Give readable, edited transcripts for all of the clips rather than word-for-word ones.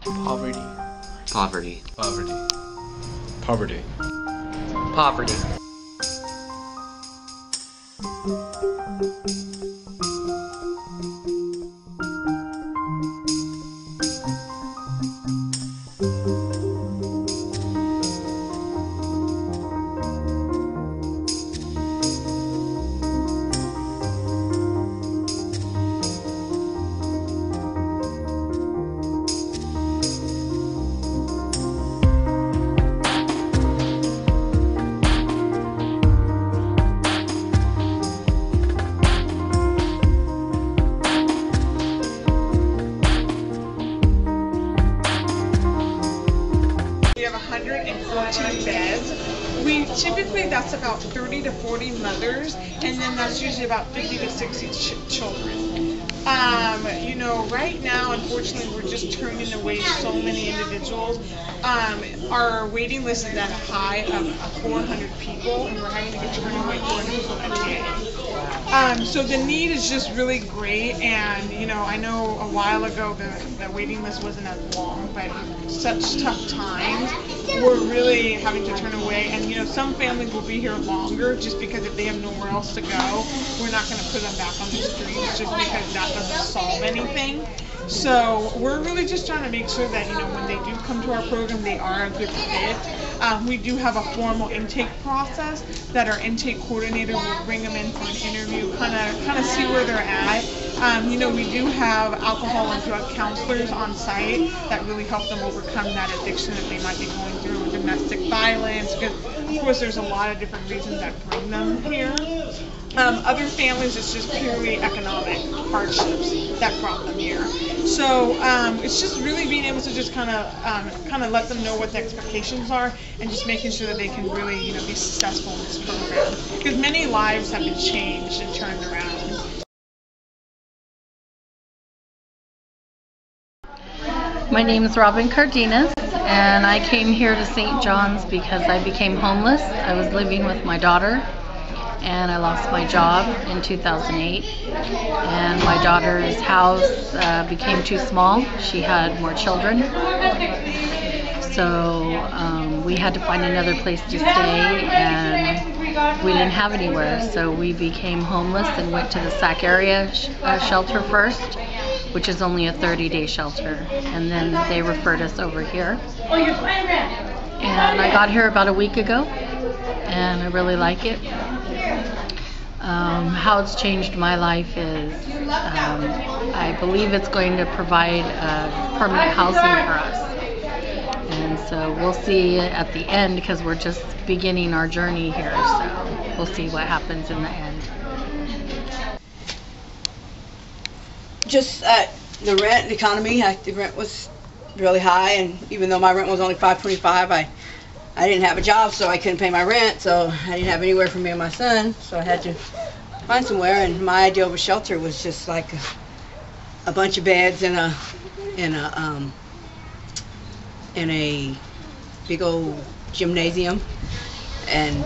Poverty. Poverty. Poverty. Poverty. Poverty. We have 114 beds. Typically that's about 30 to 40 mothers, and then that's usually about 50 to 60 children. You know, right now, unfortunately, we're just turning away so many individuals. Our waiting list is at a high of 400 people, and we're having to get turned away 400 people a day. So the need is just really great, and you know, I know a while ago the waiting list wasn't as long, but such tough times, we're really having to turn away. And you know, some families will be here longer just because if they have nowhere else to go, we're not going to put them back on the streets just because that doesn't solve anything. So we're really just trying to make sure that, you know, when they do come to our program, they are a good fit. We do have a formal intake process that our intake coordinator will bring them in for an interview, kind of see where they're at. You know, we do have alcohol and drug counselors on site that really help them overcome that addiction that they might be going through with domestic violence, because of course there's a lot of different reasons that bring them here. Other families, it's just purely economic hardships that brought them here. So it's just really being able to just kind of let them know what the expectations are, and just making sure that they can really, you know, be successful in this program, because many lives have been changed and turned around. My name is Robin Cardenas, and I came here to St. John's because I became homeless. I was living with my daughter, and I lost my job in 2008, and my daughter's house became too small. She had more children, so we had to find another place to stay, and we didn't have anywhere, so we became homeless and went to the Sac area shelter first, which is only a 30-day shelter, and then they referred us over here. And I got here about a week ago, and I really like it. How it's changed my life is I believe it's going to provide permanent housing for us. And so we'll see at the end, because we're just beginning our journey here, so we'll see what happens in the end. Just the rent, the economy. The rent was really high, and even though my rent was only $5.25, I didn't have a job, so I couldn't pay my rent, so I didn't have anywhere for me and my son, so I had to find somewhere. And my idea of a shelter was just like a bunch of beds in a big old gymnasium, and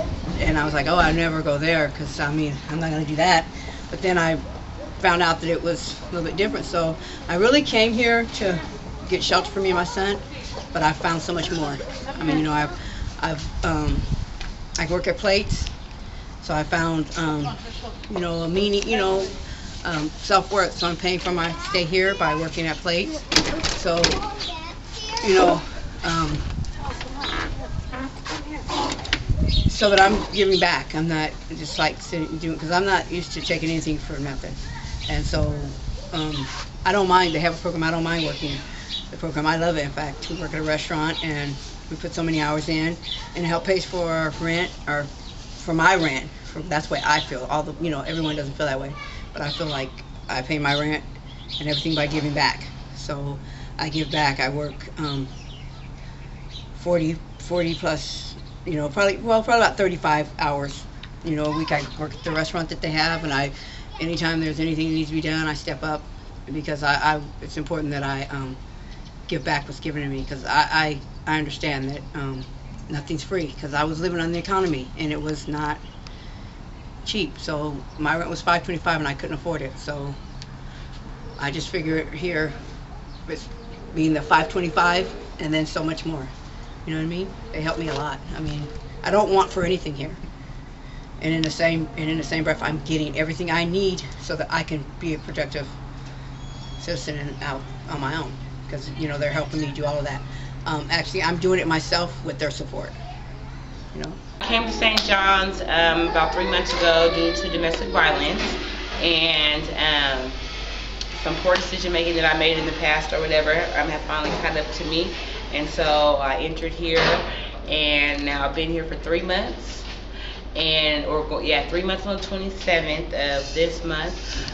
I was like, oh, I'd never go there, because I mean, I'm not going to do that. But then I found out that it was a little bit different, so I really came here to get shelter for me and my son, but I found so much more. I mean, you know, I work at Plates, so I found you know, a meaning, you know, self-worth. So I'm paying for my stay here by working at Plates. So, you know, so that I'm giving back. I'm not just like sitting doing, because I'm not used to taking anything for nothing. And so I don't mind. They have a program. I don't mind working the program. I love it. In fact, we work at a restaurant, and we put so many hours in, and it helps pay for our rent, or for my rent. That's the way I feel. You know, everyone doesn't feel that way, but I feel like I pay my rent and everything by giving back. So I give back. I work 40 plus, you know, probably about 35 hours, you know, a week. I work at the restaurant that they have, and anytime there's anything that needs to be done, I step up, because it's important that I give back what's given to me, because I understand that nothing's free, because I was living on the economy, and it was not cheap. So my rent was $5.25, and I couldn't afford it. So I just figure here, being the 525, and then so much more. You know what I mean? They help me a lot. I mean, I don't want for anything here. And in the same breath, I'm getting everything I need so that I can be a productive citizen and out on my own, because you know they're helping me do all of that. Actually, I'm doing it myself with their support. You know. I came to St. John's about 3 months ago due to domestic violence and some poor decision making that I made in the past or whatever have finally caught up to me, and so I entered here, and now I've been here for 3 months. 3 months on the 27th of this month.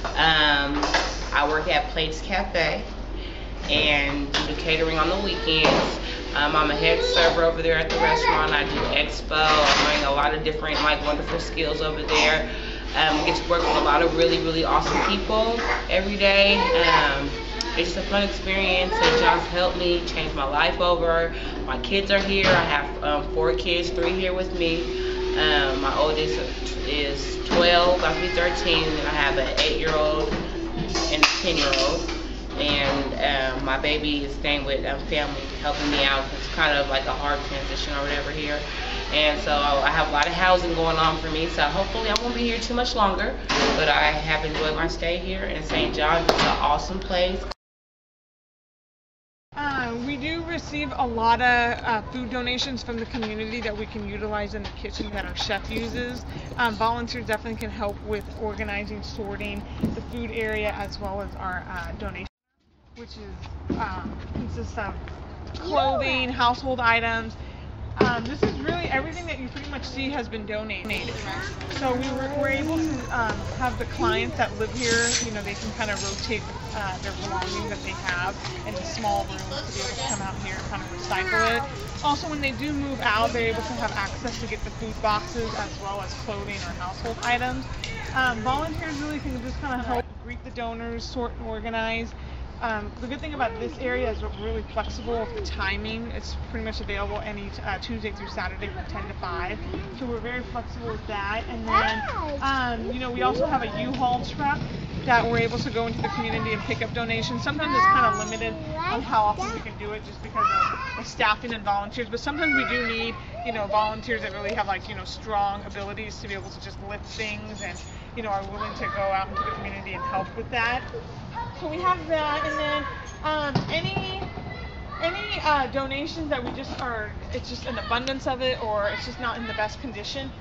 I work at Plates Cafe and do the catering on the weekends. I'm a head server over there at the restaurant. I do expo. I'm learning a lot of different wonderful skills over there. Get to work with a lot of really awesome people every day. It's just a fun experience. St. John's helped me change my life over. My kids are here. I have 4 kids, 3 here with me. My oldest is 12, about to be 13, and I have an 8-year-old and a 10-year-old. And my baby is staying with family, helping me out. It's kind of like a hard transition or whatever here. And so I have a lot of housing going on for me, so hopefully I won't be here too much longer. But I have enjoyed my stay here in St. John's. It's an awesome place. We do receive a lot of food donations from the community that we can utilize in the kitchen that our chef uses. Volunteers definitely can help with organizing, sorting the food area, as well as our donation, which is consists of clothing, household items. This is really everything that you pretty much see has been donated. So we're able to have the clients that live here, you know, they can kind of rotate their belongings that they have into small rooms to be able to come out here and kind of recycle it. Also, when they do move out, they're able to have access to get the food boxes as well as clothing or household items. Volunteers really can just kind of help greet the donors, sort and organize. The good thing about this area is we're really flexible with the timing. It's pretty much available any Tuesday through Saturday from 10 to 5. So we're very flexible with that. And then, you know, we also have a U-Haul truck that we're able to go into the community and pick up donations. Sometimes it's kind of limited on how often we can do it just because of staffing and volunteers. But sometimes we do need, you know, volunteers that really have strong abilities to be able to just lift things and, you know, are willing to go out into the community and help with that. So we have that, and then any donations that it's just an abundance of it, or it's just not in the best condition.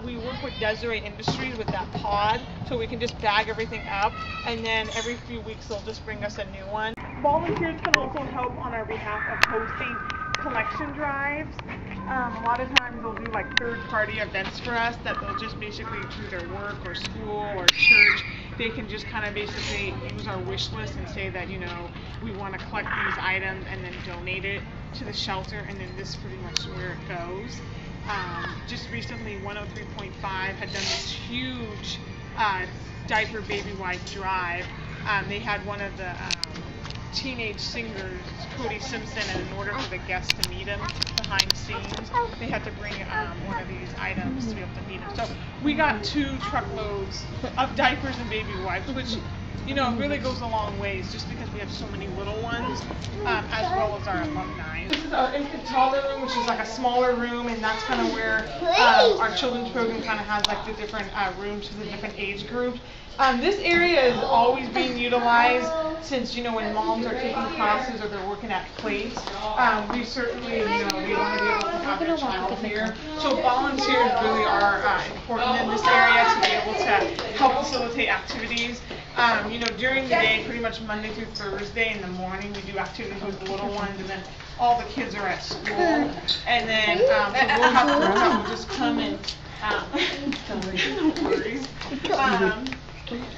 We work with Desiree Industries with that pod, so we can just bag everything up, and then every few weeks they'll just bring us a new one. Volunteers can also help on our behalf of hosting collection drives. A lot of times they'll do third-party events for us that they'll just basically through their work or school or church, they can just kind of basically use our wish list and say that, you know, we want to collect these items and then donate it to the shelter, and then this is pretty much where it goes. Just recently 103.5 had done this huge diaper baby wipe drive. They had one of the teenage singers, Cody Simpson, and in order for the guests to meet him behind the scenes, they had to bring one of these items to be able to meet him. So we got 2 truckloads of diapers and baby wipes, which, you know, really goes a long ways just because we have so many little ones, as well as our alumni. This is our infant toddler room, which is like a smaller room, and that's kind of where our children's program kind of has the different rooms for the different age groups. This area is always being utilized since, you know, when moms are taking classes or they're working at Plates, we certainly, you know, we want to be able to have their child here. So volunteers really are important in this area to be able to help facilitate activities. You know, during the day, pretty much Monday through Thursday in the morning, we do activities with the little ones, and then all the kids are at school. And then, so we'll have girls that will just come and, no worries.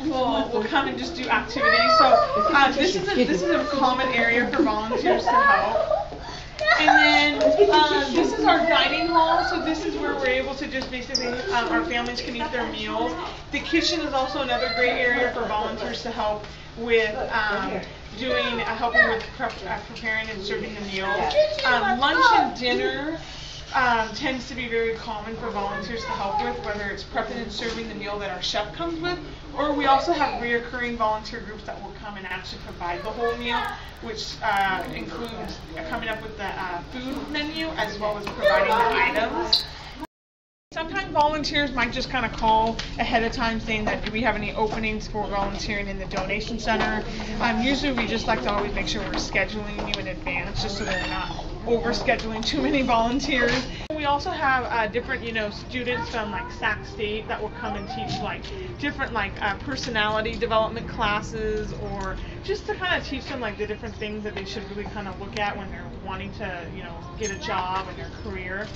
We'll come and just do activities. So this is a common area for volunteers to help. And then this is our dining hall. So this is where we're able to just basically our families can eat their meals. The kitchen is also another great area for volunteers to help with helping with preparing and serving the meals. Lunch and dinner tends to be very common for volunteers to help with, whether it's prepping and serving the meal that our chef comes with, or we also have reoccurring volunteer groups that will come and actually provide the whole meal, which includes coming up with the food menu as well as providing the items. Sometimes volunteers might just kind of call ahead of time saying that do we have any openings for volunteering in the donation center. Usually we just like to always make sure we're scheduling you in advance just so that we're not over scheduling too many volunteers. We also have different students from like Sac State that will come and teach like different personality development classes, or just to kind of teach them like the different things that they should really kind of look at when they're wanting to get a job in their career.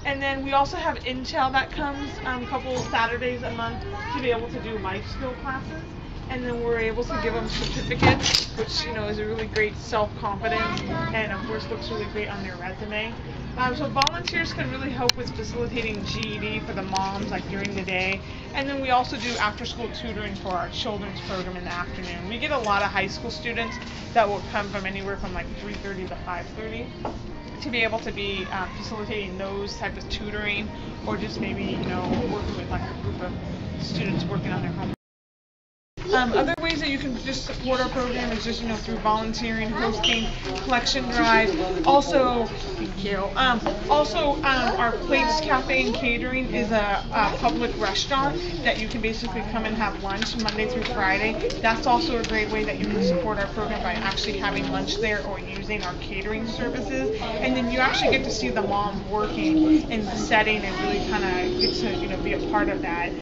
And then we also have Intel that comes a couple Saturdays a month to be able to do life skill classes. And then we're able to give them certificates, which is a really great self-confidence and of course looks really great on their resume. So volunteers can really help with facilitating GED for the moms like during the day. And then we also do after-school tutoring for our children's program in the afternoon. We get a lot of high school students that will come from anywhere from like 3:30 to 5:30. To be able to be facilitating those type of tutoring, or just maybe working with like a group of students working on their homework. Other ways that you can just support our program is just through volunteering, hosting, collection drives. Also, thank you. Our Plates Cafe and Catering is a public restaurant that you can basically come and have lunch Monday through Friday. That's also a great way that you can support our program by actually having lunch there or using our catering services. And then you actually get to see the moms working in the setting and really kind of get to be a part of that.